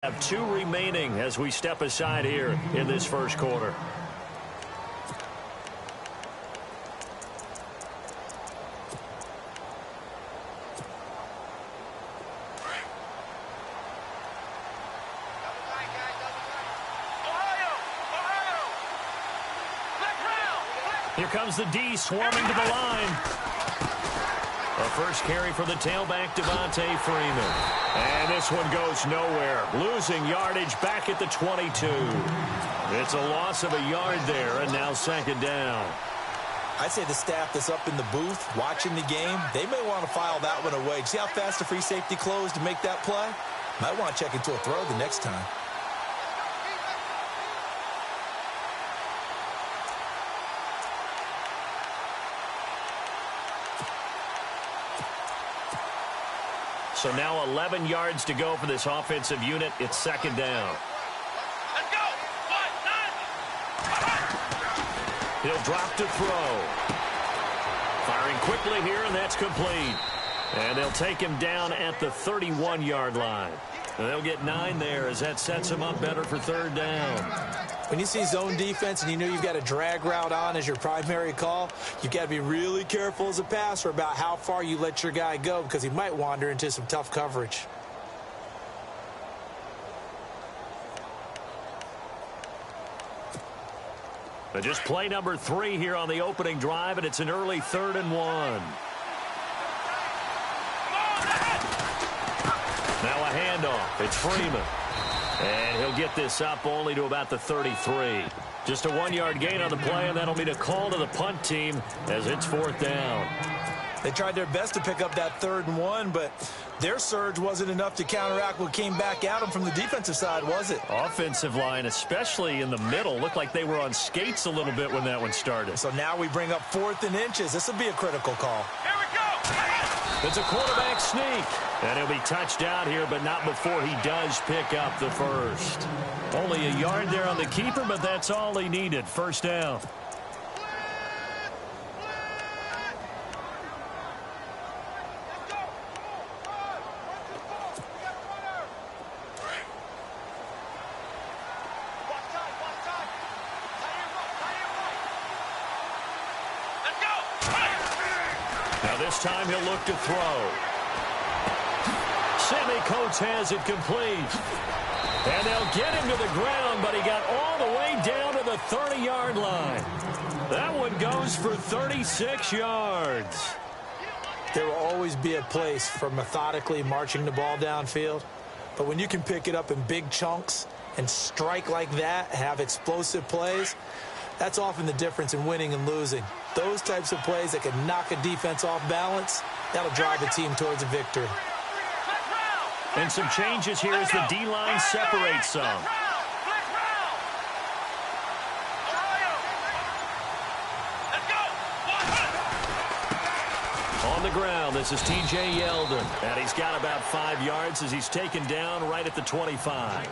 Have 2 remaining as we step aside here in this first quarter. Here comes the D swarming to the line. A first carry for the tailback, Devontae Freeman. And this one goes nowhere. Losing yardage back at the 22. It's a loss of a yard there, and now second down. I'd say the staff that's up in the booth watching the game, they may want to file that one away. See how fast the free safety closed to make that play? Might want to check into a throw the next time. So now 11 yards to go for this offensive unit. It's second down. Let's go. He'll drop to throw. Firing quickly here, and that's complete. And they'll take him down at the 31-yard line. And they'll get 9 there as that sets him up better for third down. When you see zone defense and you know you've got a drag route on as your primary call, you've got to be really careful as a passer about how far you let your guy go because he might wander into some tough coverage. But just play number 3 here on the opening drive, and it's an early 3rd and 1. Now a handoff. It's Freeman. And he'll get this up only to about the 33. Just a 1-yard gain on the play, and that'll be the call to the punt team as it's 4th down. They tried their best to pick up that 3rd and 1, but their surge wasn't enough to counteract what came back at them from the defensive side, was it? Offensive line, especially in the middle, looked like they were on skates a little bit when that one started. So now we bring up 4th and inches. This will be a critical call. Here we go. It's a quarterback sneak. And he'll be touched out here, but not before he does pick up the first. Only a yard there on the keeper, but that's all he needed. First down. Now this time he'll look to throw. Sammy Coates has it complete. And they'll get him to the ground, but he got all the way down to the 30-yard line. That one goes for 36 yards. There will always be a place for methodically marching the ball downfield. But when you can pick it up in big chunks and strike like that, have explosive plays, that's often the difference in winning and losing. Those types of plays that can knock a defense off balance, that'll drive a team towards a victory. And some changes here as the D-line separates some. On the ground, this is T.J. Yeldon. And he's got about 5 yards as he's taken down right at the 25.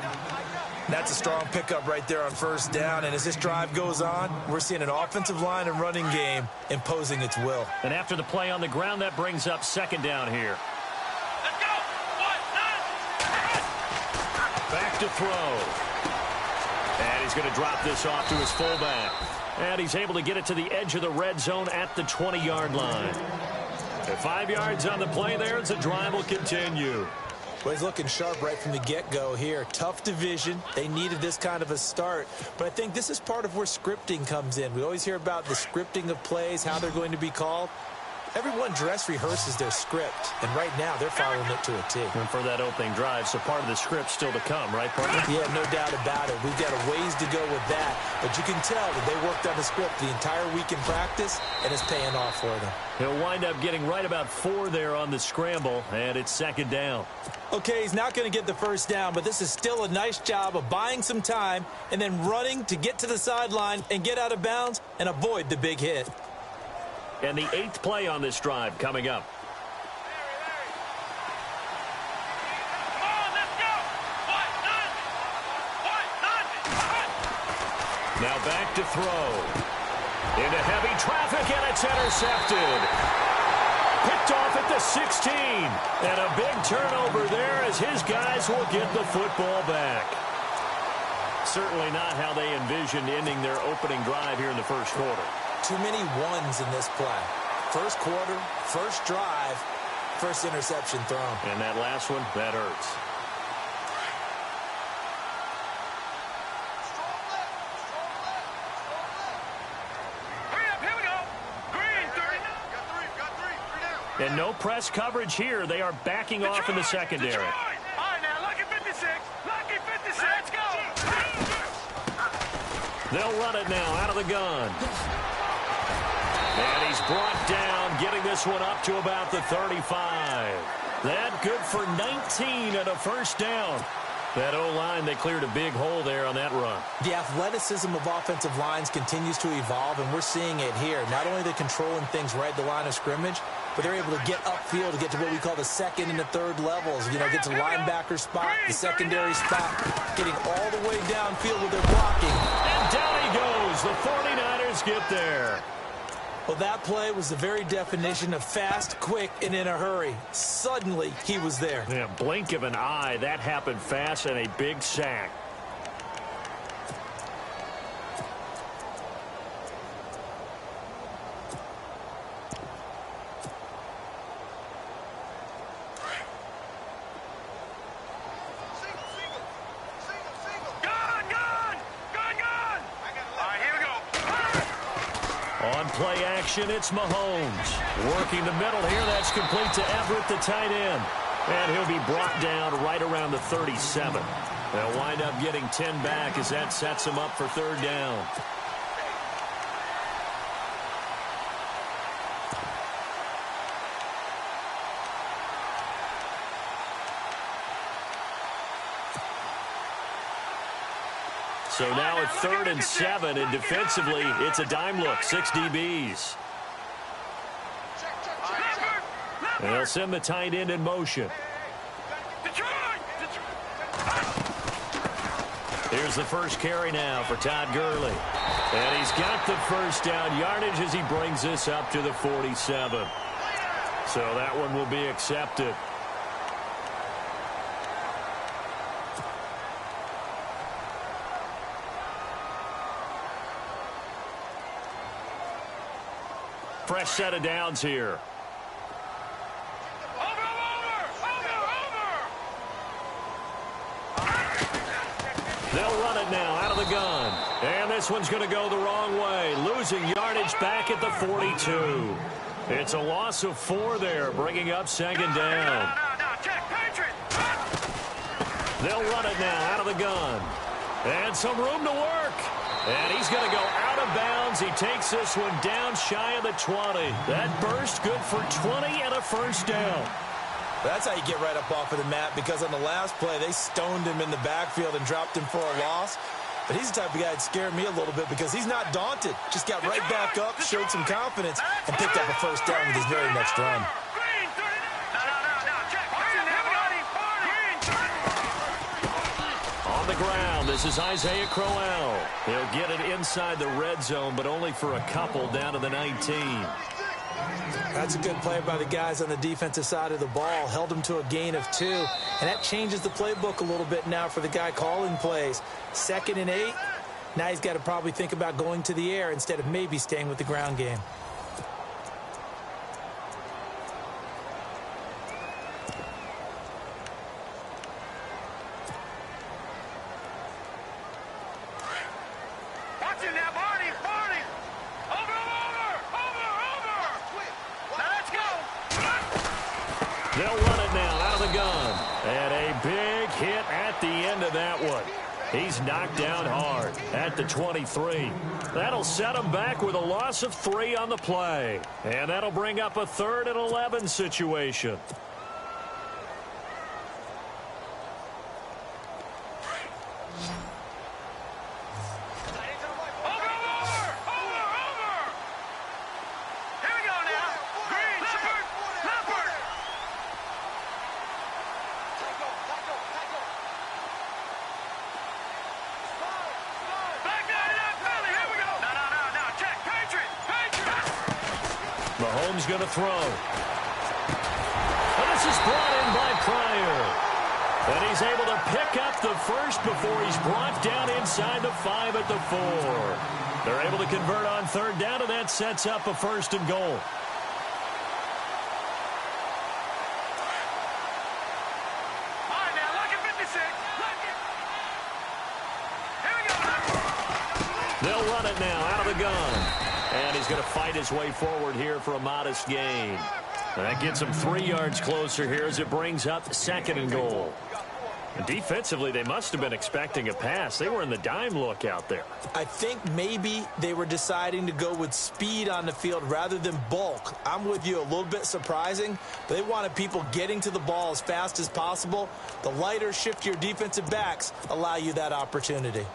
That's a strong pickup right there on first down. And as this drive goes on, we're seeing an offensive line and running game imposing its will. And after the play on the ground, that brings up second down here. Back to throw. And he's going to drop this off to his fullback. And he's able to get it to the edge of the red zone at the 20-yard line. And 5 yards on the play there as the drive will continue. Well, he's looking sharp right from the get-go here. Tough division. They needed this kind of a start. But I think this is part of where scripting comes in. We always hear about the scripting of plays, how they're going to be called. Everyone dress rehearses their script, and right now they're following it to a T. And for that opening drive, so part of the script still to come, right, partner? Yeah, no doubt about it. We've got a ways to go with that, but you can tell that they worked on the script the entire week in practice, and it's paying off for them. He'll wind up getting right about 4 there on the scramble, and it's second down. Okay, he's not going to get the first down, but this is still a nice job of buying some time and then running to get to the sideline and get out of bounds and avoid the big hit. And the 8th play on this drive coming up. Now back to throw. Into heavy traffic, and it's intercepted. Picked off at the 16. And a big turnover there as his guys will get the football back. Certainly not how they envisioned ending their opening drive here in the first quarter. Too many ones in this play. First quarter, first drive, first interception thrown. And that last one, that hurts. And no press coverage here. They are backing off in the secondary. All right, now, lucky 56. Lucky 56. Let's go. They'll run it now out of the gun. And he's brought down, getting this one up to about the 35. That good for 19 and a first down. That O-line, they cleared a big hole there on that run. The athleticism of offensive lines continues to evolve, and we're seeing it here. Not only are they controlling things right at the line of scrimmage, but they're able to get upfield to get to what we call the second and the third levels. You know, get to the linebacker spot, the secondary spot, getting all the way downfield with their blocking. And down he goes. The 49ers get there. Well, that play was the very definition of fast, quick, and in a hurry. Suddenly, he was there. Yeah, blink of an eye. That happened fast and a big sack. Play action, it's Mahomes. Working the middle here, that's complete to Everett, the tight end. And he'll be brought down right around the 37. They'll wind up getting 10 back as that sets him up for third down. So now it's 3rd and 7, and defensively, it's a dime look, 6 DBs. And they'll send the tight end in motion. Here's the first carry now for Todd Gurley. And he's got the first down yardage as he brings this up to the 47. So that one will be accepted. Fresh set of downs here. They'll run it now out of the gun. And this one's going to go the wrong way. Losing yardage back at the 42. It's a loss of 4 there, bringing up second down. They'll run it now out of the gun. And some room to work. And he's going to go out of bounds. He takes this one down shy of the 20. That burst good for 20 and a first down. That's how you get right up off of the mat, because on the last play, they stoned him in the backfield and dropped him for a loss. But he's the type of guy that scared me a little bit because he's not daunted. Just got right back up, showed some confidence, and picked up a first down with his very next run. On the ground, this is Isaiah Crowell. He'll get it inside the red zone, but only for a couple down to the 19. That's a good play by the guys on the defensive side of the ball. Held him to a gain of 2. And that changes the playbook a little bit now for the guy calling plays. 2nd and 8. Now he's got to probably think about going to the air instead of maybe staying with the ground game. They'll run it now out of the gun. And a big hit at the end of that one. He's knocked down hard at the 23. That'll set him back with a loss of 3 on the play. And that'll bring up a 3rd and 11 situation. Mahomes going to throw. And this is brought in by Pryor. And he's able to pick up the first before he's brought down inside the 5 at the 4. They're able to convert on third down, and that sets up a 1st and goal. They'll run it now out of the gun. And he's going to fight his way forward here for a modest gain. And that gets him 3 yards closer here as it brings up 2nd and goal. And defensively, they must have been expecting a pass. They were in the dime look out there. I think maybe they were deciding to go with speed on the field rather than bulk. I'm with you, a little bit surprising. But they wanted people getting to the ball as fast as possible. The lighter, shiftier defensive backs allow you that opportunity.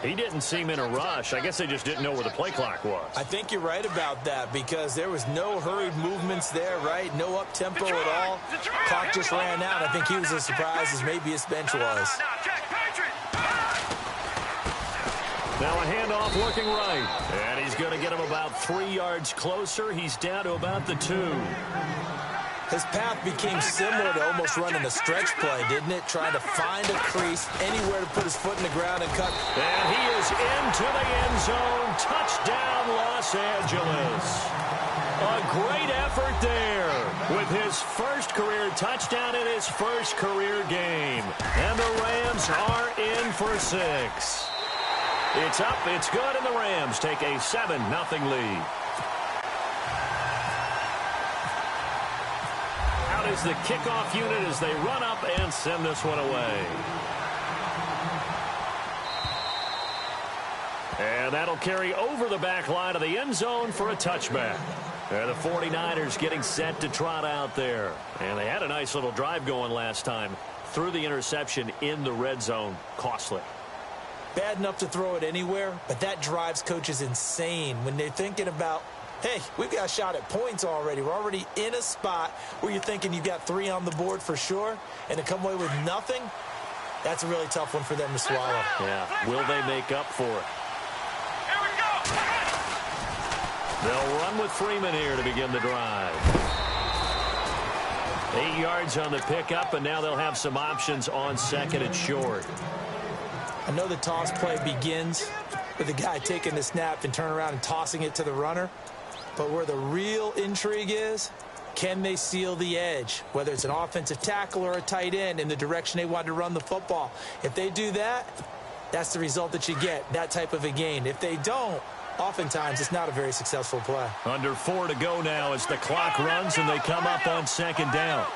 He didn't seem in a rush. I guess they just didn't know where the play clock was. I think you're right about that because there was no hurried movements there, right? No up-tempo at all. Clock just ran out. I think he was as surprised as maybe his bench was. Now a handoff looking right. And he's going to get him about 3 yards closer. He's down to about the 2. His path became similar to almost running a stretch play, didn't it? Trying to find a crease, anywhere to put his foot in the ground and cut. And he is into the end zone. Touchdown, Los Angeles. A great effort there with his first career touchdown in his first career game. And the Rams are in for 6. It's up, it's good, and the Rams take a 7-0 lead. Is the kickoff unit as they run up and send this one away. And that'll carry over the back line of the end zone for a touchback. And the 49ers getting set to trot out there. And they had a nice little drive going last time. Threw the interception in the red zone. Costly. Bad enough to throw it anywhere, but that drives coaches insane when they're thinking about, hey, we've got a shot at points already. We're already in a spot where you're thinking you've got 3 on the board for sure, and to come away with nothing, that's a really tough one for them to swallow. Yeah, will they make up for it? Here we go. They'll run with Freeman here to begin the drive. 8 yards on the pickup, and now they'll have some options on 2nd and short. I know the toss play begins with the guy taking the snap and turn around and tossing it to the runner. But where the real intrigue is, can they seal the edge? Whether it's an offensive tackle or a tight end in the direction they want to run the football. If they do that, that's the result that you get, that type of a gain. If they don't, oftentimes it's not a very successful play. Under 4 to go now as the clock runs and they come up on 2nd down.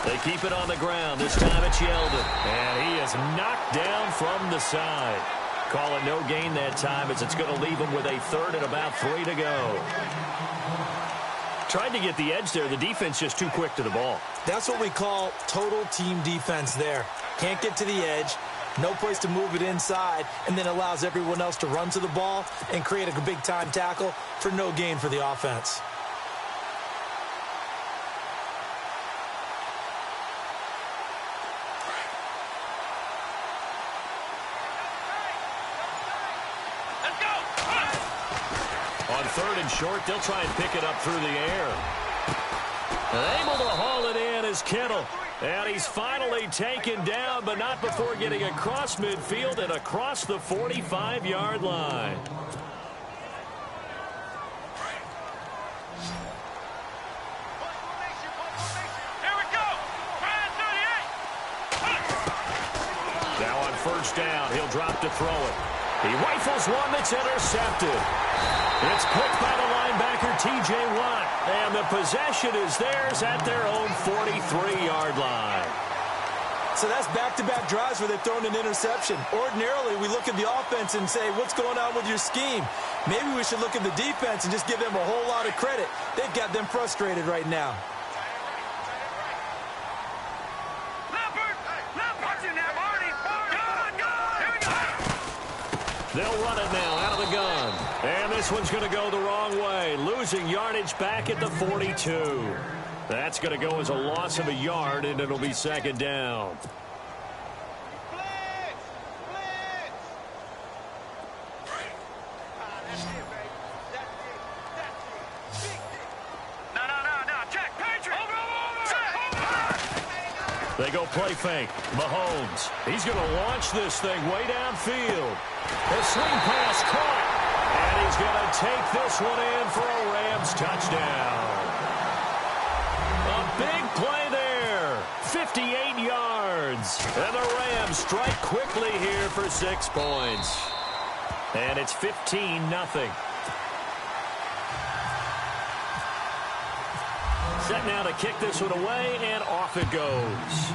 They keep it on the ground. This time it's Yeldon. And he is knocked down from the side. Call it no gain that time as it's going to leave him with a 3rd and about 3 to go. Tried to get the edge there. The defense just too quick to the ball. That's what we call total team defense there. Can't get to the edge. No place to move it inside, and then allows everyone else to run to the ball and create a big-time tackle for no gain for the offense. On 3rd and short, they'll try and pick it up through the air. And able to haul it in is Kittle. And he's finally taken down, but not before getting across midfield and across the 45-yard line. Here we go. Now on 1st down, he'll drop to throw it. He rifles one that's intercepted. It's picked by the linebacker, T.J. Watt. And the possession is theirs at their own 43-yard line. So that's back-to-back drives where they've thrown an interception. Ordinarily, we look at the offense and say, what's going on with your scheme? Maybe we should look at the defense and just give them a whole lot of credit. They've got them frustrated right now. They'll run it now out of the gun. And this one's going to go the wrong way. Losing yardage back at the 42. That's going to go as a loss of a yard, and it'll be second down. They go play fake. Mahomes. He's going to launch this thing way downfield. The swing pass caught. And he's going to take this one in for a Rams touchdown. A big play there. 58 yards. And the Rams strike quickly here for 6 points. And it's 15-0. Set now to kick this one away, and off it goes.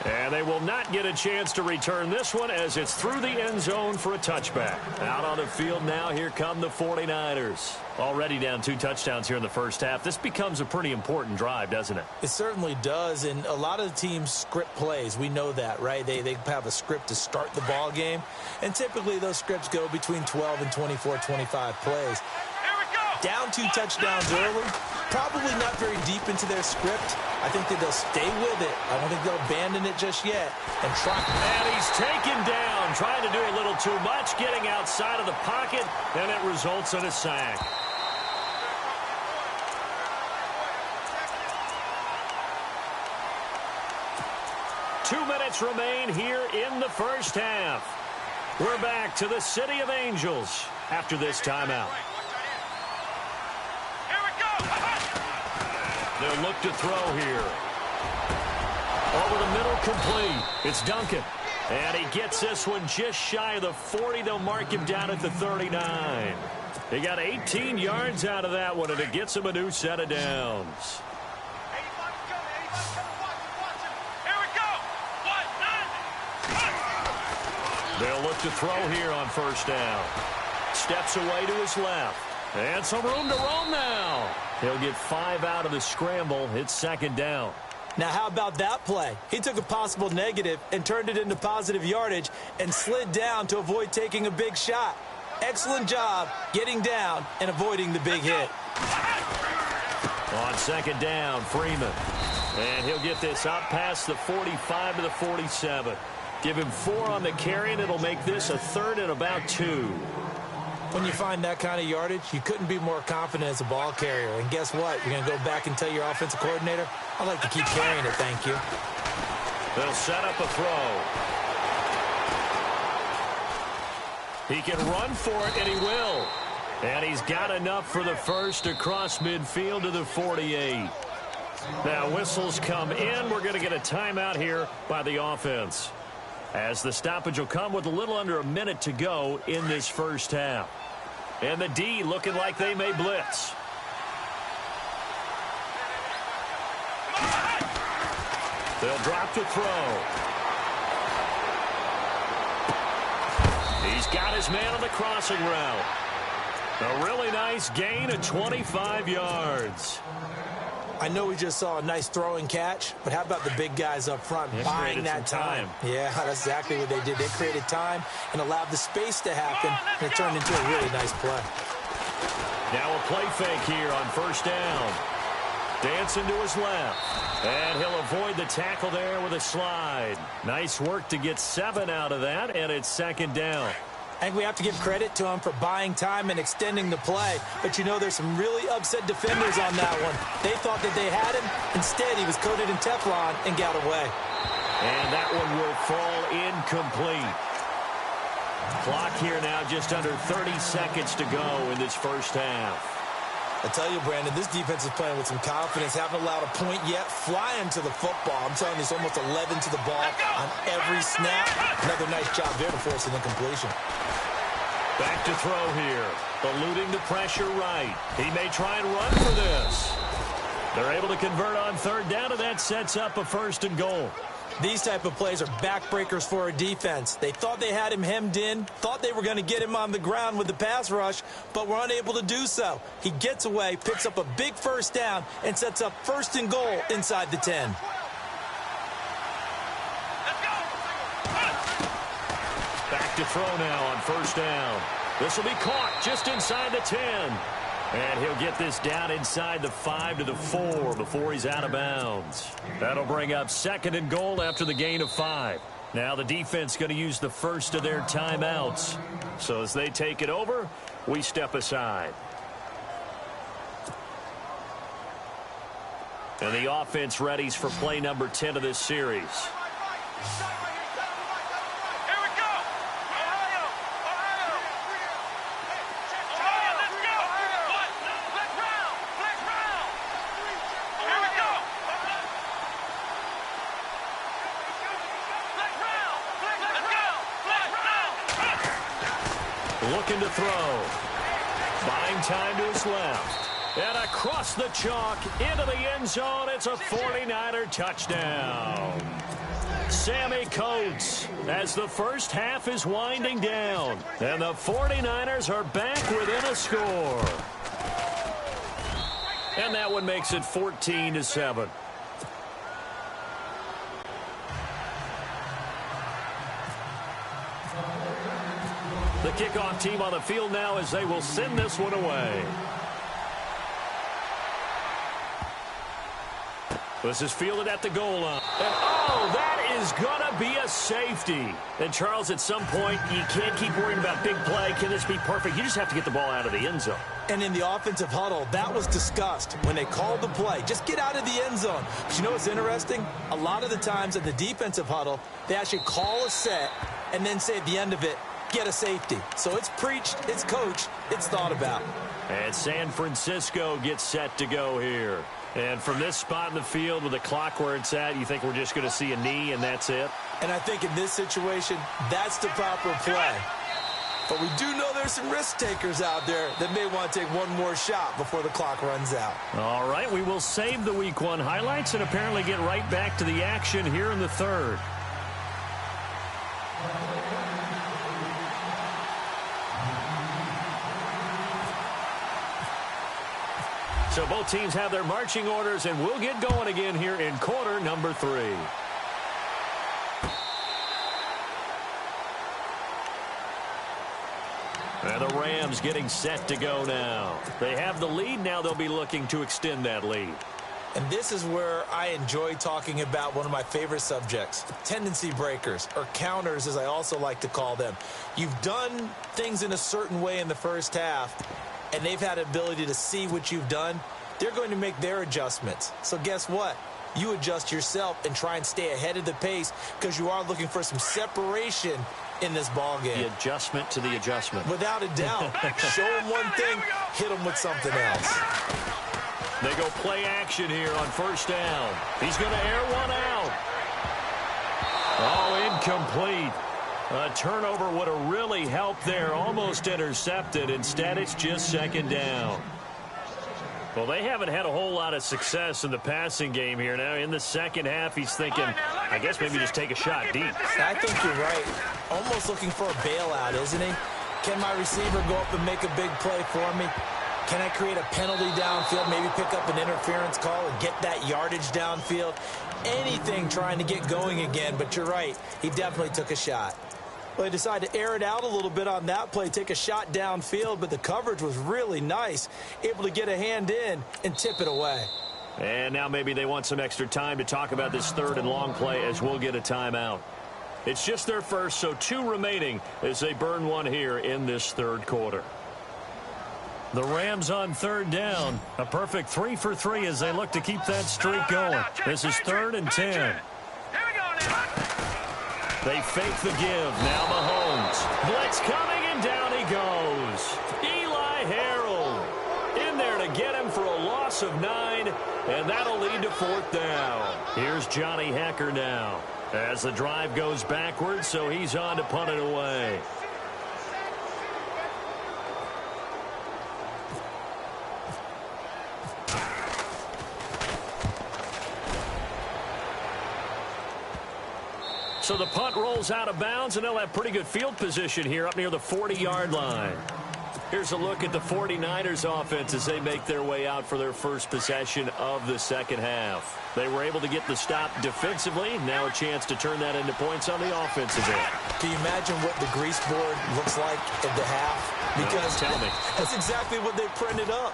And they will not get a chance to return this one as it's through the end zone for a touchback. Out on the field now, here come the 49ers. Already down 2 touchdowns here in the first half. This becomes a pretty important drive, doesn't it? It certainly does, and a lot of the teams script plays. We know that, right? They have a script to start the ball game, and typically those scripts go between 12 and 24, 25 plays. Down 2 touchdowns early, probably not very deep into their script. I think that they'll stay with it. I don't think they'll abandon it just yet. And he's taken down, trying to do a little too much, getting outside of the pocket, and it results in a sack. Two minutes remain here in the first half. We're back to the City of Angels after this timeout. They'll look to throw here. Over the middle, complete. It's Duncan. And he gets this one just shy of the 40. They'll mark him down at the 39. He got 18 yards out of that one, and it gets him a new set of downs. They'll look to throw here on first down. Steps away to his left. And some room to roam now. He'll get 5 out of the scramble. It's second down. Now, how about that play? He took a possible negative and turned it into positive yardage and slid down to avoid taking a big shot. Excellent job getting down and avoiding the big hit. On second down, Freeman. And he'll get this up past the 45 to the 47. Give him 4 on the carry, and it'll make this a 3rd and about 2. When you find that kind of yardage, you couldn't be more confident as a ball carrier. And guess what? You're going to go back and tell your offensive coordinator, I'd like to keep carrying it, thank you. They'll set up a throw. He can run for it, and he will. And he's got enough for the first across midfield to the 48. Now whistles come in. We're going to get a timeout here by the offense, as the stoppage will come with a little under a minute to go in this first half. And the D looking like they may blitz. They'll drop to throw. He's got his man on the crossing route. A really nice gain of 25 yards. I know we just saw a nice throwing catch, but how about the big guys up front buying that time? Yeah, that's exactly what they did. They created time and allowed the space to happen, and it turned into a really nice play. Now a play fake here on first down. Dancing to his left. And he'll avoid the tackle there with a slide. Nice work to get 7 out of that, and it's second down. I think we have to give credit to him for buying time and extending the play. But, you know, there's some really upset defenders on that one. They thought that they had him. Instead, he was coated in Teflon and got away. And that one will fall incomplete. Clock here now just under 30 seconds to go in this first half. I tell you, Brandon, this defense is playing with some confidence. Haven't allowed a point yet. Flying to the football. I'm telling you, it's almost 11 to the ball on every snap. Another nice job there to force an incompletion. Back to throw here. Eluding the pressure right. He may try and run for this. They're able to convert on third down, and that sets up a 1st and goal. These type of plays are backbreakers for a defense. They thought they had him hemmed in, thought they were going to get him on the ground with the pass rush, but were unable to do so. He gets away, picks up a big 1st down, and sets up 1st and goal inside the 10. Back to throw now on 1st down. This will be caught just inside the 10. And he'll get this down inside the 5 to the 4 before he's out of bounds. That'll bring up 2nd and goal after the gain of 5. Now the defense going to use the first of their timeouts. So as they take it over, we step aside. And the offense readies for play number 10 of this series. Looking to throw. Buying time to his left. And across the chalk into the end zone. It's a 49er touchdown. Sammy Coates as the first half is winding down. And the 49ers are back within a score. And that one makes it 14-7. The kickoff team on the field now as they will send this one away. This is fielded at the goal line. And, oh, that is going to be a safety. And, Charles, at some point, you can't keep worrying about big play. Can this be perfect? You just have to get the ball out of the end zone. And in the offensive huddle, that was discussed when they called the play. Just get out of the end zone. But you know what's interesting? A lot of the times in the defensive huddle, they actually call a set and then say at the end of it, get a safety. So it's preached, it's coached, it's thought about. And San Francisco gets set to go here. And from this spot in the field with the clock where it's at, you think we're just going to see a knee and that's it? And I think in this situation, that's the proper play. But we do know there's some risk takers out there that may want to take one more shot before the clock runs out. All right, we will save the Week 1 highlights and apparently get right back to the action here in the third. So both teams have their marching orders, and we'll get going again here in quarter number 3. And the Rams getting set to go now. They have the lead. Now they'll be looking to extend that lead. And this is where I enjoy talking about one of my favorite subjects, tendency breakers, or counters as I also like to call them. You've done things in a certain way in the first half, and they've had the ability to see what you've done. They're going to make their adjustments. So guess what? You adjust yourself and try and stay ahead of the pace because you are looking for some separation in this ball game. The adjustment to the adjustment. Without a doubt. Show them one thing, hit them with something else. They go play action here on first down. He's going to air one out. Oh, incomplete. A turnover would have really helped there. Almost intercepted. Instead, it's just second down. Well, they haven't had a whole lot of success in the passing game here. Now, in the second half, he's thinking, I guess maybe just take a shot deep. I think you're right. Almost looking for a bailout, isn't he? Can my receiver go up and make a big play for me? Can I create a penalty downfield, maybe pick up an interference call and get that yardage downfield? Anything trying to get going again, but you're right. He definitely took a shot. Well, they decided to air it out a little bit on that play, take a shot downfield, but the coverage was really nice, able to get a hand in and tip it away. And now maybe they want some extra time to talk about this third and long play as we'll get a timeout. It's just their first, so 2 remaining as they burn one here in this third quarter. The Rams on third down. A perfect 3 for 3 as they look to keep that streak going. This is 3rd and 10. Here we go now. They fake the give. Now Mahomes. Blitz coming, and down he goes. Eli Harold in there to get him for a loss of 9, and that'll lead to 4th down. Here's Johnny Hecker now as the drive goes backwards, so he's on to punt it away. So the punt rolls out of bounds, and they'll have pretty good field position here up near the 40-yard line. Here's a look at the 49ers offense as they make their way out for their first possession of the second half. They were able to get the stop defensively. Now a chance to turn that into points on the offensive end. Can you imagine what the grease board looks like at the half? Because tell me. That's exactly what they printed up.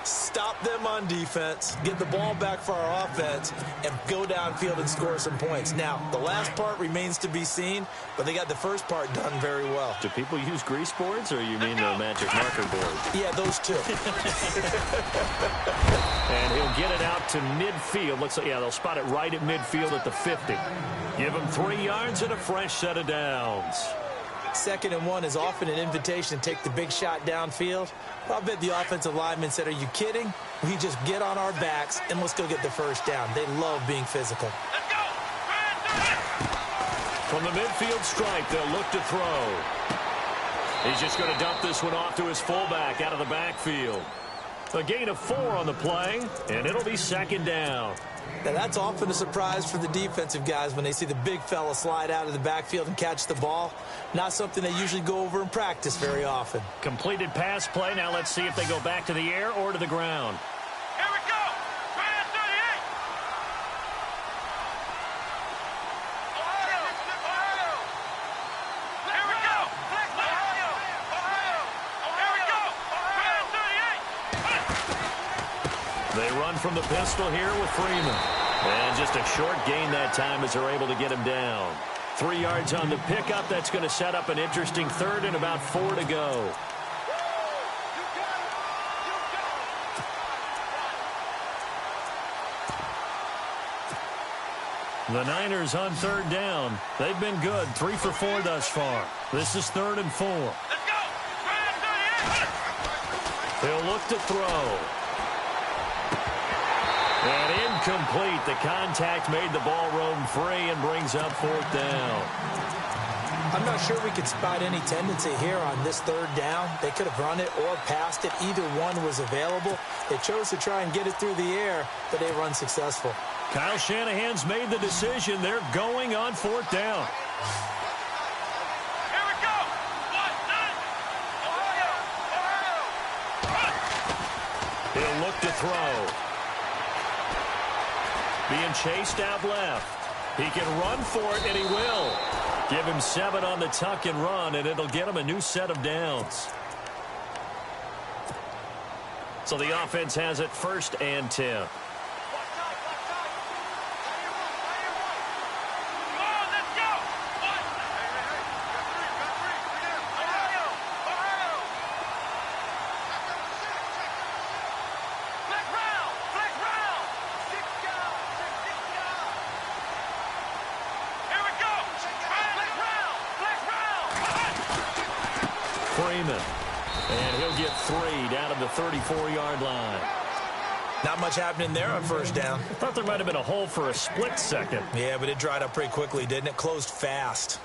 Stop them on defense, get the ball back for our offense, and go downfield and score some points. Now, the last part remains to be seen, but they got the first part done very well. Do people use grease boards, or you mean the magic marker board? Yeah, those two. And he'll get it out to midfield. Looks like, yeah, they'll spot it right at midfield at the 50. Give him 3 yards and a fresh set of downs. 2nd and 1 is often an invitation to take the big shot downfield. Well, I bet the offensive lineman said, are you kidding? We just get on our backs and let's go get the first down. They love being physical. Let's go. From the midfield stripe, they'll look to throw. He's just going to dump this one off to his fullback out of the backfield. A gain of 4 on the play, and it'll be 2nd down. Now, that's often a surprise for the defensive guys when they see the big fella slide out of the backfield and catch the ball. Not something they usually go over in practice very often. Completed pass play. Now let's see if they go back to the air or to the ground. Here we go. Man 38. Ohio. Ohio. Here we go. Ohio. Ohio. Here we go. Man 38. They run from the pistol here with Freeman. And just a short gain that time as they're able to get him down. 3 yards on the pickup. That's going to set up an interesting 3rd and about 4 to go. The Niners on 3rd down. They've been good. 3 for 4 thus far. This is 3rd and 4. Let's go. Man 38. He'll look to throw. And incomplete. The contact made the ball roam free and brings up 4th down. I'm not sure we could spot any tendency here on this 3rd down. They could have run it or passed it. Either one was available. They chose to try and get it through the air, but they were unsuccessful. Kyle Shanahan's made the decision. They're going on 4th down. Here we go. Ohio. Ohio. He'll look to throw. Being chased out left. He can run for it, and he will. Give him 7 on the tuck and run, and it'll get him a new set of downs. So the offense has it 1st and 10. Freeman. And he'll get 3 down at the 34-yard line. Not much happening there on 1st down. I thought there might have been a hole for a split second. Yeah, but it dried up pretty quickly, didn't it? Closed fast.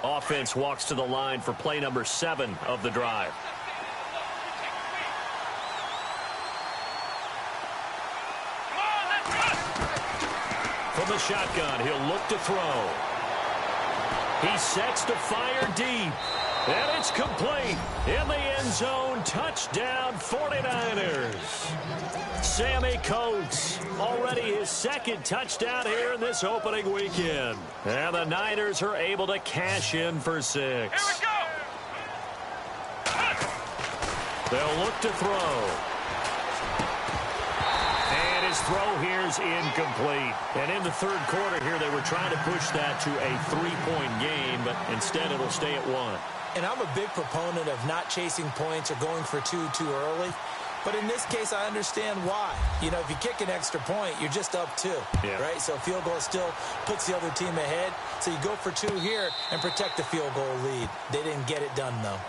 Offense walks to the line for play number 7 of the drive. From the shotgun, he'll look to throw. He sets to fire deep. And it's complete. In the end zone, touchdown 49ers. Sammy Coates, already his 2nd touchdown here in this opening weekend. And the Niners are able to cash in for 6. Here we go. They'll look to throw. And his throw here's incomplete. And in the 3rd quarter here, they were trying to push that to a 3-point game, but instead it'll stay at 1. And I'm a big proponent of not chasing points or going for 2 too early. But in this case, I understand why. You know, if you kick an extra point, you're just up 2, right? So field goal still puts the other team ahead. So you go for 2 here and protect the field goal lead. They didn't get it done, though.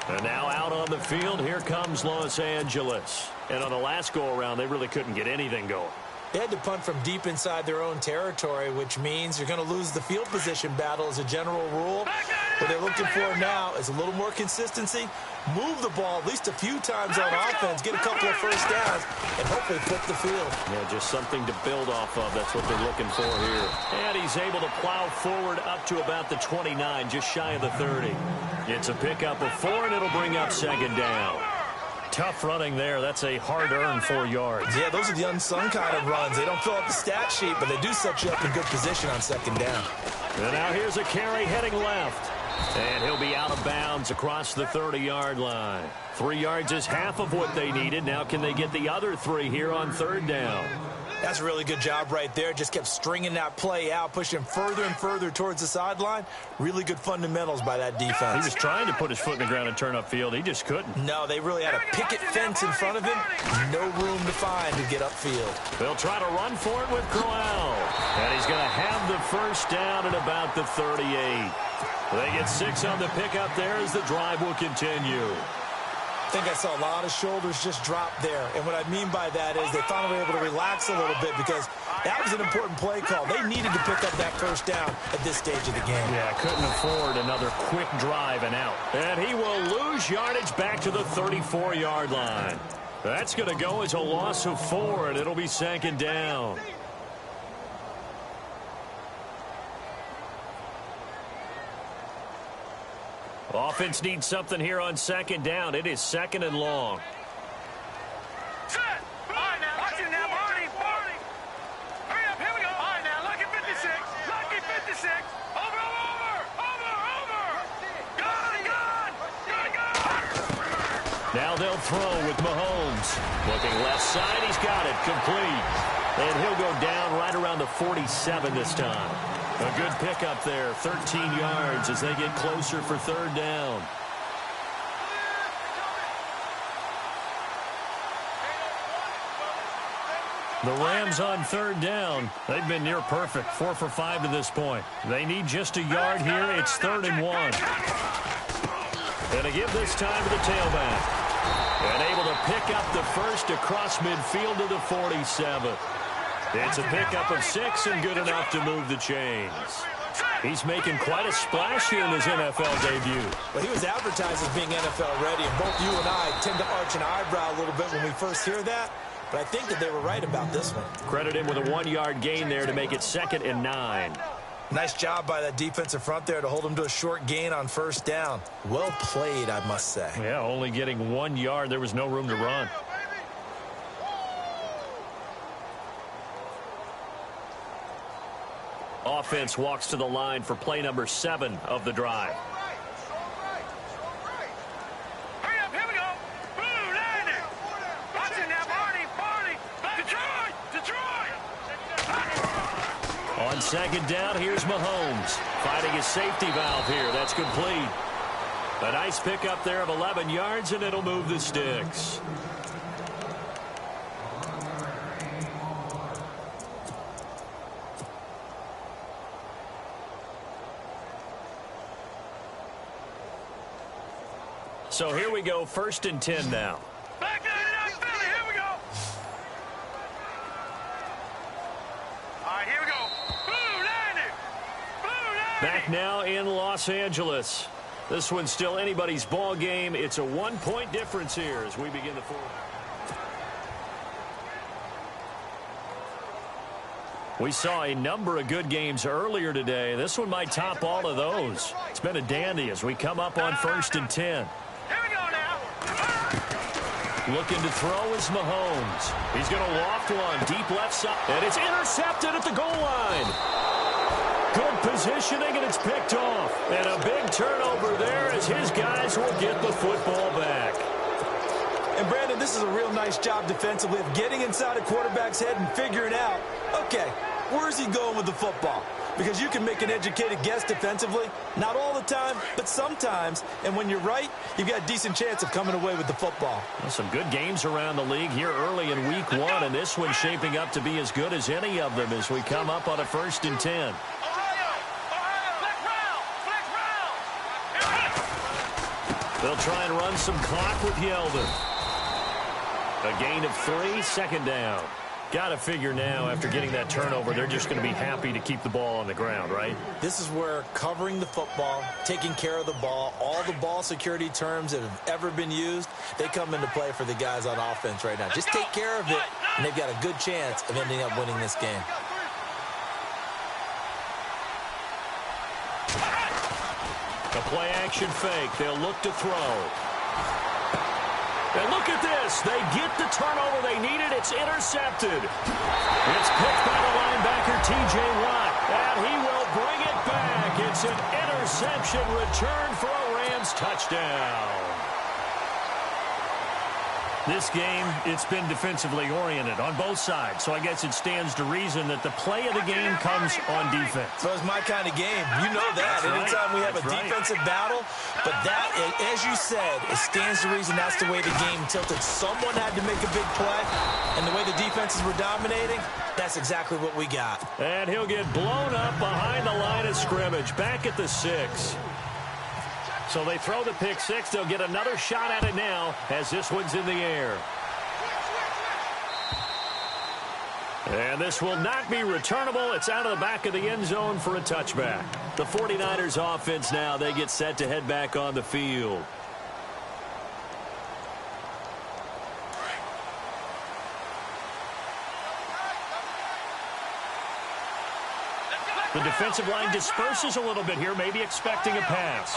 And now out on the field, here comes Los Angeles. And on the last go-around, they really couldn't get anything going. They had to punt from deep inside their own territory, which means you're going to lose the field position battle as a general rule. But they looking for now is a little more consistency. Move the ball at least a few times on offense, get a couple of first downs, and hopefully flip the field. Yeah, just something to build off of. That's what they're looking for here. And he's able to plow forward up to about the 29, just shy of the 30. It's a pickup of 4, and it'll bring up second down. Tough running there. That's a hard-earned 4 yards. Yeah, those are the unsung kind of runs. They don't fill up the stat sheet, but they do set you up in good position on second down. And now here's a carry heading left. And he'll be out of bounds across the 30-yard line. 3 yards is half of what they needed. Now can they get the other 3 here on third down? That's a really good job right there. Just kept stringing that play out, pushing him further and further towards the sideline. Really good fundamentals by that defense. He was trying to put his foot in the ground and turn upfield. He just couldn't. No, they really had a picket fence in front of him. No room to find to get upfield. They'll try to run for it with Crowell. And he's going to have the first down at about the 38. They get 6 on the pickup there as the drive will continue. I think I saw a lot of shoulders just drop there. And what I mean by that is they finally were able to relax a little bit because that was an important play call. They needed to pick up that first down at this stage of the game. Yeah, couldn't afford another quick drive and out. And he will lose yardage back to the 34-yard line. That's going to go as a loss of 4, and it'll be second down. Offense needs something here on second down. It is second and long. Set. All right, now. Watch it now, Barney. Hurry up. Here we go. All right, now. Lucky 56. Lucky 56. Over. Gone. Now they'll throw with Mahomes. Looking left side. He's got it. Complete. And he'll go down right around the 47 this time. A good pickup there, 13 yards as they get closer for third down. The Rams on third down. They've been near perfect, 4 for 5 to this point. They need just a yard here. It's 3rd and 1. And to give this time to the tailback. And able to pick up the first across midfield to the 47. It's a pickup of 6 and good enough to move the chains. He's making quite a splash here in his NFL debut. Well, he was advertised as being NFL ready, and both you and I tend to arch an eyebrow a little bit when we first hear that, but I think that they were right about this one. Credit him with a 1-yard gain there to make it 2nd and 9. Nice job by that defensive front there to hold him to a short gain on first down. Well played, I must say. Yeah, only getting 1 yard. There was no room to run. Offense walks to the line for play number 7 of the drive. Hurry up, here we go. Boom, landing. Watch it now, Barney. Detroit. On second down, here's Mahomes. Fighting his safety valve here. That's complete. A nice pickup there of 11 yards, and it'll move the sticks. So here we go, 1st and 10 now. Back down it up, Philly. Here we go. All right, here we go. Boom, landed. Back now in Los Angeles. This one's still anybody's ball game. It's a 1-point difference here as we begin the 4th. We saw a number of good games earlier today. This one might top all of those. It's been a dandy as we come up on 1st and 10. Here we go now. Looking to throw is Mahomes. He's going to loft one deep left side. And it's intercepted at the goal line. Good positioning, and it's picked off. And a big turnover there as his guys will get the football back. And, Brandon, this is a real nice job defensively of getting inside a quarterback's head and figuring out, okay, where's he going with the football? Because you can make an educated guess defensively. Not all the time, but sometimes. And when you're right, you've got a decent chance of coming away with the football. Well, some good games around the league here early in week 1, and this one's shaping up to be as good as any of them as we come up on a 1st and 10. They'll try and run some clock with Yeldon. A gain of 3, 2nd down. Got to figure now, after getting that turnover, they're just going to be happy to keep the ball on the ground, right? This is where covering the football, taking care of the ball, all the ball security terms that have ever been used, they come into play for the guys on offense right now. Just take care of it, and they've got a good chance of ending up winning this game. A play-action fake. They'll look to throw. And look at this. They get the turnover they needed. It's intercepted. It's picked by the linebacker, T.J. Watt. And he will bring it back. It's an interception return for a Rams touchdown. This game, it's been defensively oriented on both sides, so I guess it stands to reason that the play of the game comes on defense. So it's my kind of game. You know that. Anytime we have a defensive battle, but that, as you said, it stands to reason that's the way the game tilted. Someone had to make a big play, and the way the defenses were dominating, that's exactly what we got. And he'll get blown up behind the line of scrimmage, back at the 6. So they throw the pick 6. They'll get another shot at it now as this one's in the air. And this will not be returnable. It's out of the back of the end zone for a touchback. The 49ers offense now, they get set to head back on the field. The defensive line disperses a little bit here, maybe expecting a pass.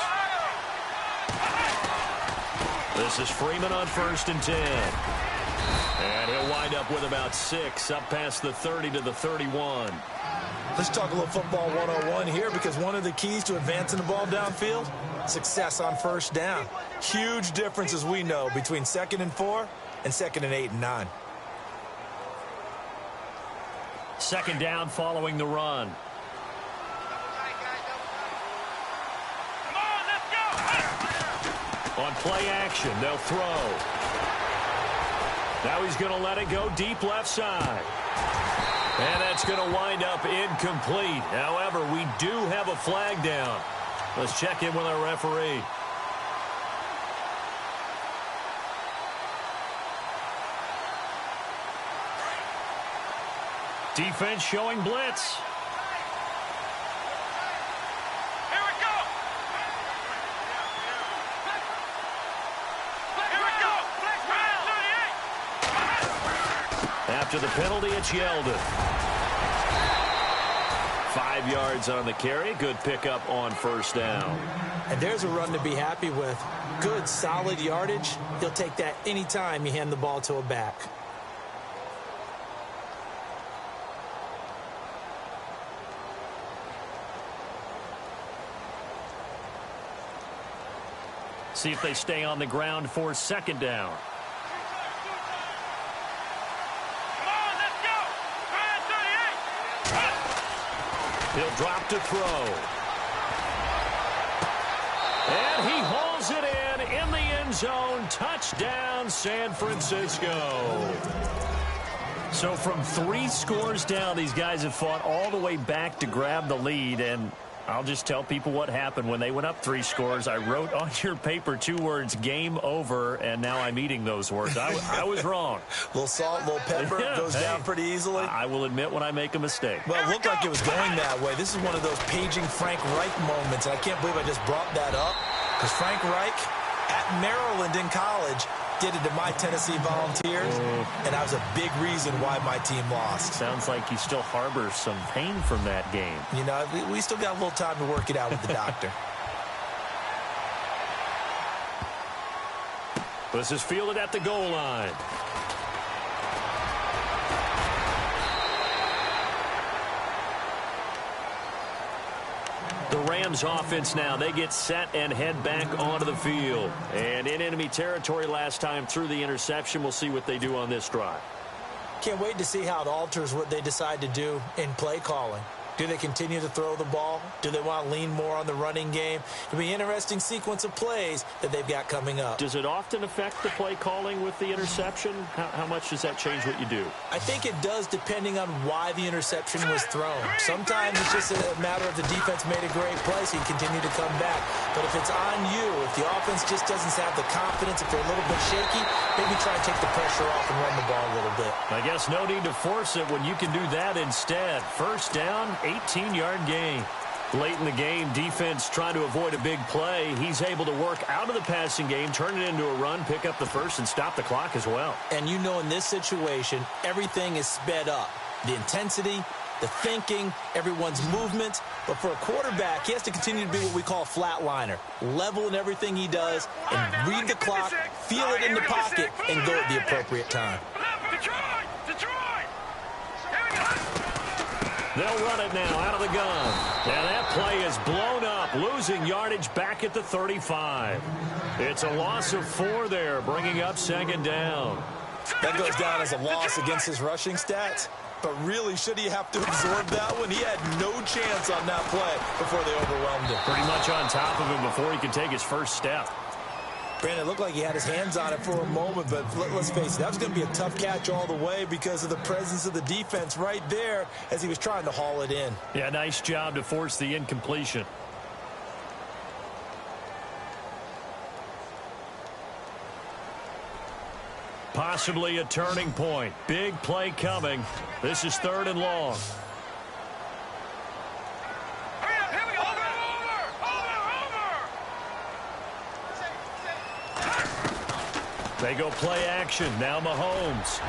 This is Freeman on 1st and 10. And he'll wind up with about 6, up past the 30 to the 31. Let's talk a little football 101 here, because one of the keys to advancing the ball downfield, success on 1st down. Huge difference, as we know, between 2nd and 4 and 2nd and 8 and 9. 2nd down following the run. On play action, they'll throw. Now he's going to let it go deep left side. And that's going to wind up incomplete. However, we do have a flag down. Let's check in with our referee. Defense showing blitz. After the penalty, it's Yeldon. 5 yards on the carry. Good pickup on 1st down. And there's a run to be happy with. Good, solid yardage. He'll take that anytime you hand the ball to a back. See if they stay on the ground for 2nd down. He'll drop to throw. And he hauls it in the end zone. Touchdown, San Francisco. So from 3 scores down, these guys have fought all the way back to grab the lead. And I'll just tell people what happened when they went up 3 scores. I wrote on your paper 2 words, game over, and now I'm eating those words. I was wrong. A little salt, a little pepper, goes down pretty easily. I will admit when I make a mistake. Well, it looked like it was going that way. This is one of those paging Frank Reich moments, and I can't believe I just brought that up, because Frank Reich at Maryland in college did it to my Tennessee Volunteers, and that was a big reason why my team lost. Sounds like you still harbor some pain from that game. You know, we still got a little time to work it out with the doctor. This is fielded at the goal line. The Rams offense now, they get set and head back onto the field. And in enemy territory last time through the interception. We'll see what they do on this drive. Can't wait to see how it alters what they decide to do in play calling. Do they continue to throw the ball? Do they want to lean more on the running game? It'll be an interesting sequence of plays that they've got coming up. Does it often affect the play calling with the interception? How much does that change what you do? I think it does depending on why the interception was thrown. Sometimes it's just a matter of the defense made a great play, so you continue to come back. But if it's on you, if the offense just doesn't have the confidence, if they're a little bit shaky, maybe try and take the pressure off and run the ball a little bit. I guess no need to force it when you can do that instead. First down, 18-yard gain. Late in the game, defense trying to avoid a big play. He's able to work out of the passing game, turn it into a run, pick up the first, and stop the clock as well. And you know in this situation, everything is sped up. The intensity, the thinking, everyone's movement. But for a quarterback, he has to continue to be what we call a flatliner. Level in everything he does and read the clock, feel it in the pocket, and go at the appropriate time. They'll run it now out of the gun. And that play is blown up, losing yardage back at the 35. It's a loss of 4 there, bringing up second down. That goes down as a loss against his rushing stats. But really, should he have to absorb that one? He had no chance on that play before they overwhelmed him. Pretty much on top of him before he could take his first step. Brandon, it looked like he had his hands on it for a moment, but let's face it, that was going to be a tough catch all the way because of the presence of the defense right there as he was trying to haul it in. Yeah, nice job to force the incompletion. Possibly a turning point. Big play coming. This is 3rd and long. They go play action. Now Mahomes.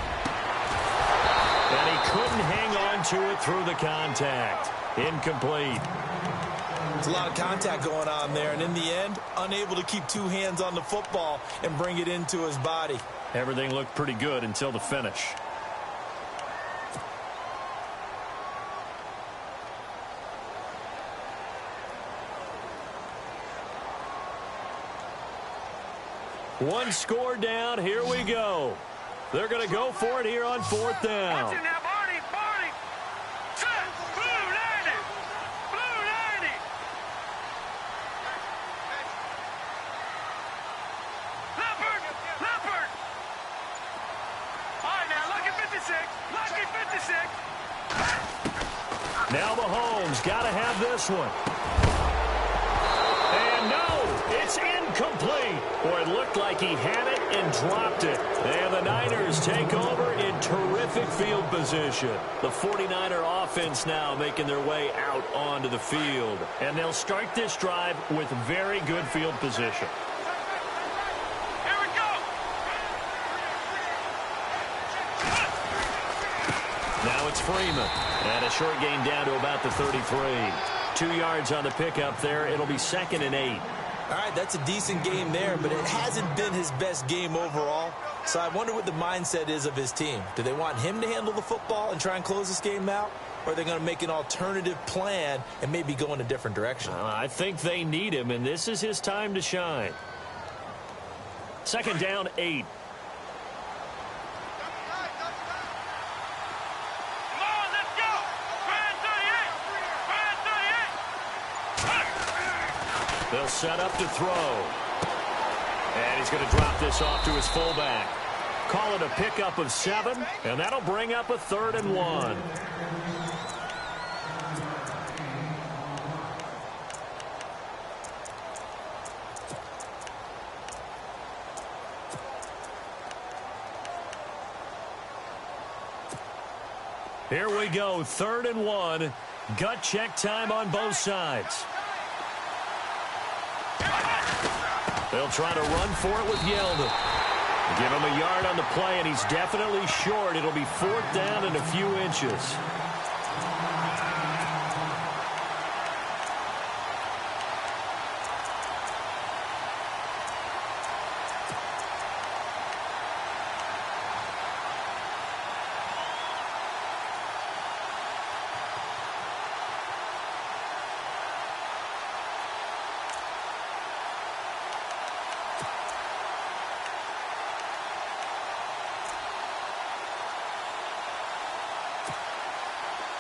And he couldn't hang on to it through the contact. Incomplete. There's a lot of contact going on there, and in the end, unable to keep 2 hands on the football and bring it into his body. Everything looked pretty good until the finish. One score down. Here we go. They're going to go for it here on 4th down. Now Mahomes got to have this one. And no, it's incomplete. Boy, it looked like he had it and dropped it. And the Niners take over in terrific field position. The 49er offense now making their way out onto the field. And they'll start this drive with very good field position. Now it's Freeman. And a short gain down to about the 33. 2 yards on the pickup there. It'll be 2nd and 8. All right, that's a decent game there, but it hasn't been his best game overall. So I wonder what the mindset is of his team. Do they want him to handle the football and try and close this game out? Or are they going to make an alternative plan and maybe go in a different direction? I think they need him, and this is his time to shine. 2nd down, 8. They'll set up to throw. And he's going to drop this off to his fullback. Call it a pickup of 7, and that'll bring up a 3rd and 1. Here we go, 3rd and 1. Gut check time on both sides. They'll try to run for it with Yeldon. Give him a yard on the play, and he's definitely short. It'll be 4th down and a few inches.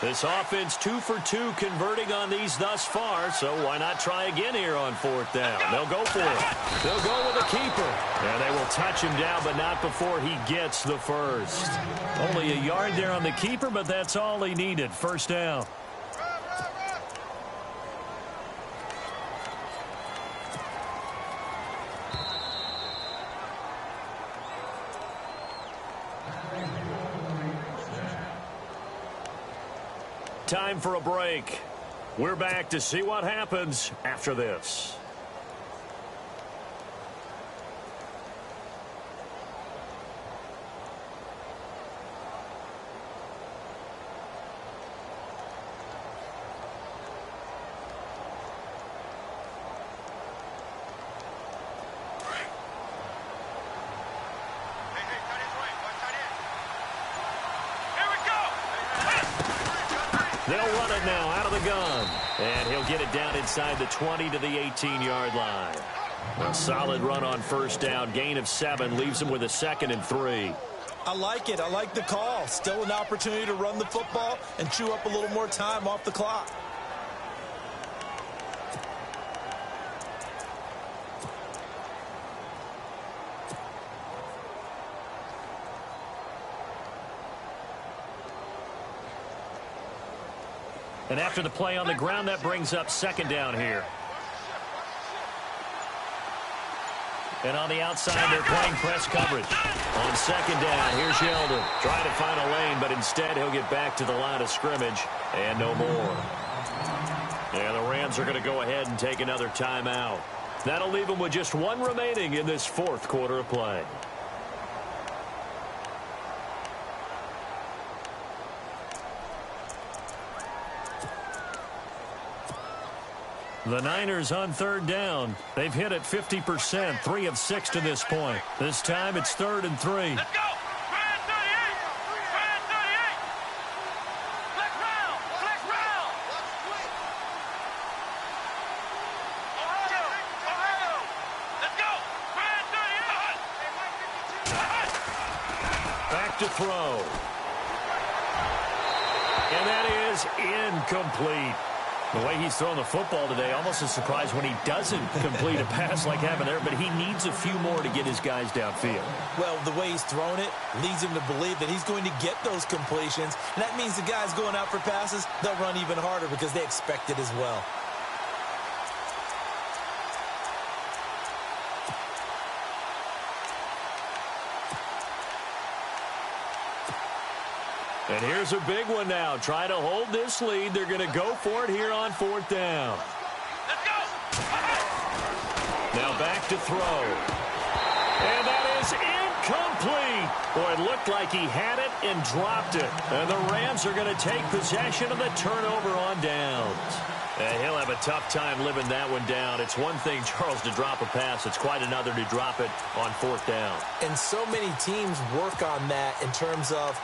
This offense 2 for 2 converting on these thus far, so why not try again here on 4th down? They'll go for it. They'll go with the keeper. And they will touch him down, but not before he gets the first. Only a yard there on the keeper, but that's all he needed. 1st down. Time for a break. We're back to see what happens after this. They'll run it now out of the gun. And he'll get it down inside the 20 to the 18-yard line. A solid run on 1st down. Gain of 7 leaves him with a 2nd and 3. I like it. I like the call. Still an opportunity to run the football and chew up a little more time off the clock. And after the play on the ground, that brings up 2nd down here. And on the outside, they're playing press coverage. On 2nd down, here's Yeldon. Trying to find a lane, but instead he'll get back to the line of scrimmage. And no more. And the Rams are going to go ahead and take another timeout. That'll leave them with just 1 remaining in this 4th quarter of play. The Niners on 3rd down. They've hit it 50%, 3 of 6 to this point. This time it's 3rd and 3. Let's go. Brand 38. Brand 38. Flex round. Flex round. Ohio. Ohio. Let's go. Brand 38. Back to throw. And that is incomplete. The way he's thrown the football today, almost a surprise when he doesn't complete a pass like having there, but he needs a few more to get his guys downfield. Well, the way he's thrown it leads him to believe that he's going to get those completions, and that means the guys going out for passes, they'll run even harder because they expect it as well. And here's a big one now. Trying to hold this lead. They're going to go for it here on 4th down. Let's go. Now back to throw. And that is incomplete. Boy, it looked like he had it and dropped it. And the Rams are going to take possession of the turnover on downs. And he'll have a tough time living that one down. It's one thing, Charles, to drop a pass. It's quite another to drop it on 4th down. And so many teams work on that in terms of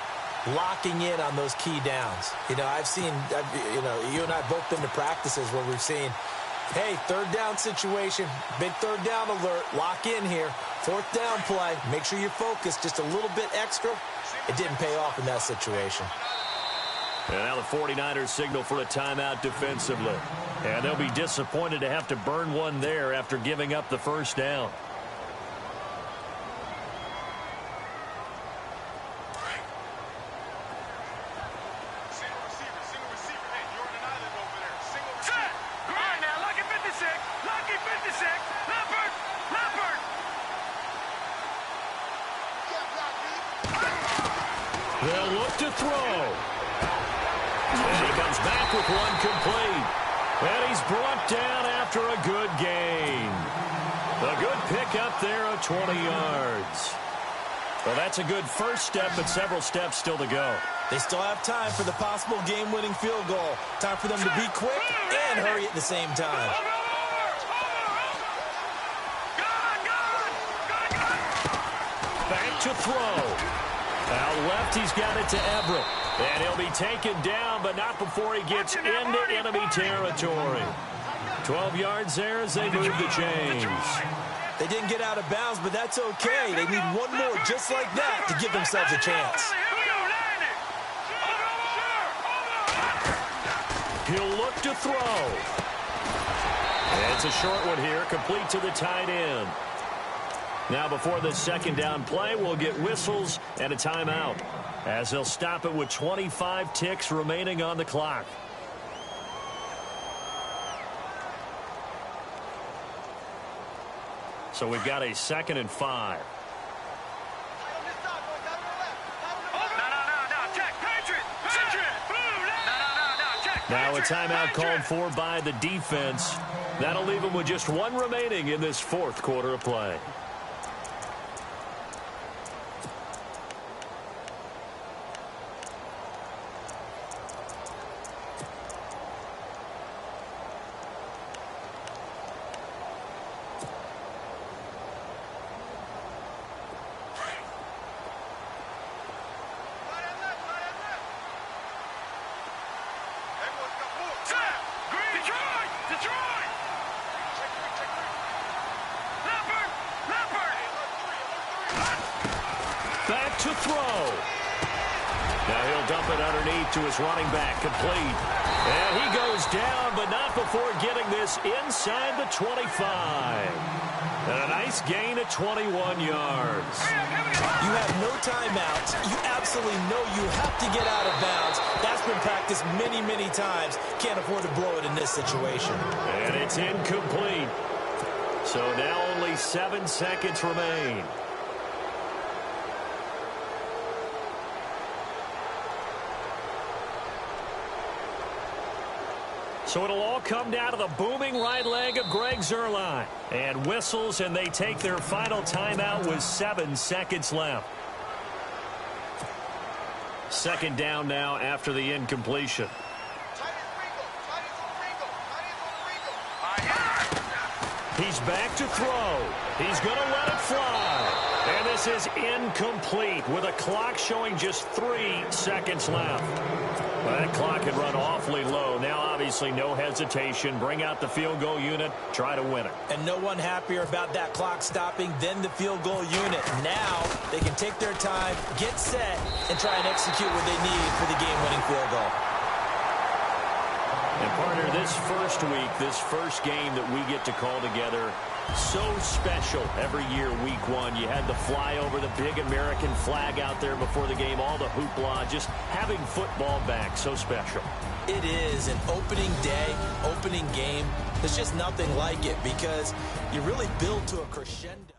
locking in on those key downs. You know, you and I have both been to practices where we've seen, hey, 3rd down situation, big 3rd down alert, lock in here, 4th down play, make sure you're focused just a little bit extra. It didn't pay off in that situation. And now the 49ers signal for a timeout defensively. And they'll be disappointed to have to burn one there after giving up the 1st down. They'll look to throw. And he comes back with one complete. And he's brought down after a good gain. A good pickup there of 20 yards. Well, that's a good first step, but several steps still to go. They still have time for the possible game-winning field goal. Time for them to be quick and hurry at the same time. Back to throw. Out left, he's got it to Everett. And he'll be taken down, but not before he gets into enemy territory. 12 yards there as they move the chains. They didn't get out of bounds, but that's okay. They need one more just like that to give themselves a chance. He'll look to throw. It's a short one here, complete to the tight end. Now before this second down play, we'll get whistles and a timeout, as they'll stop it with 25 ticks remaining on the clock. So we've got a 2nd and 5. Now a timeout called for by the defense. That'll leave them with just one remaining in this 4th quarter of play. Back to throw. Now he'll dump it underneath to his running back, complete. And he goes down, but not before getting this inside the 25. And a nice gain of 21 yards. You have no timeouts. You absolutely know you have to get out of bounds. That's been practiced many, many times. Can't afford to blow it in this situation. And it's incomplete. So now only 7 seconds remain. So it'll all come down to the booming right leg of Greg Zuerlein. And whistles, and they take their final timeout with 7 seconds left. 2nd down now after the incompletion. He's back to throw. He's going to let it fly. And this is incomplete with a clock showing just 3 seconds left. Well, that clock had run awfully low. Now, obviously, no hesitation. Bring out the field goal unit. Try to win it. And no one happier about that clock stopping than the field goal unit. Now, they can take their time, get set, and try and execute what they need for the game-winning field goal. And, partner, this first week, this first game that we get to call together, so special every year, week 1. You had the fly over the big American flag out there before the game, all the hoopla, just having football back, so special. It is an opening day, opening game. There's just nothing like it because you really build to a crescendo.